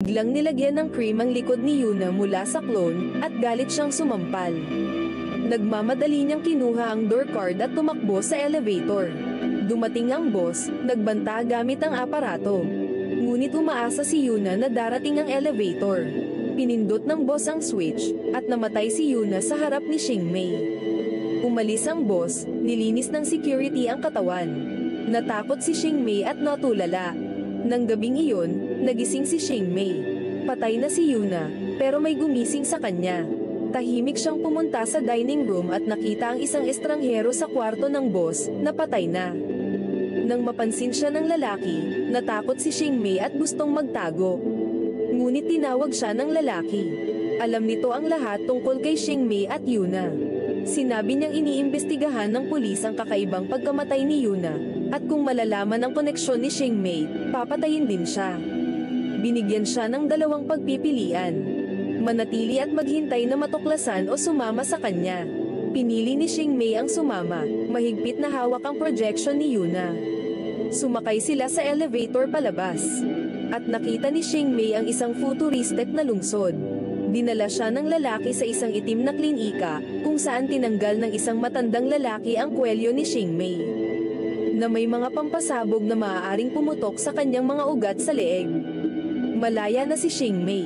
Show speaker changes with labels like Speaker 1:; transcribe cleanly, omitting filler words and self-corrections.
Speaker 1: Biglang nilagyan ng cream ang likod ni Yuna mula sa clone, at galit siyang sumampal. Nagmamadali niyang kinuha ang door card at tumakbo sa elevator. Dumating ang boss, nagbanta gamit ang aparato. Ngunit umaasa si Yuna na darating ang elevator. Pinindot ng boss ang switch, at namatay si Yuna sa harap ni Xingmei. Umalis ang boss, nilinis ng security ang katawan. Natakot si Xingmei at natulala. Nang gabing iyon, nagising si Xingmei. Patay na si Yuna, pero may gumising sa kanya. Tahimik siyang pumunta sa dining room at nakita ang isang estranghero sa kwarto ng boss, na patay na. Nang mapansin siya ng lalaki, natakot si Xingmei at gustong magtago. Ngunit tinawag siya ng lalaki. Alam nito ang lahat tungkol kay Xingmei at Yuna. Sinabi niyang iniimbestigahan ng pulis ang kakaibang pagkamatay ni Yuna, at kung malalaman ang koneksyon ni Xingmei, papatayin din siya. Binigyan siya ng dalawang pagpipilian. Manatili at maghintay na matuklasan o sumama sa kanya. Pinili ni Xingmei ang sumama, mahigpit na hawak ang projection ni Yuna. Sumakay sila sa elevator palabas. At nakita ni Xingmei ang isang futuristic na lungsod. Dinala siya ng lalaki sa isang itim na klinika, kung saan tinanggal ng isang matandang lalaki ang kwelyo ni Xingmei, na may mga pampasabog na maaaring pumutok sa kanyang mga ugat sa leeg. Malaya na si Xingmei.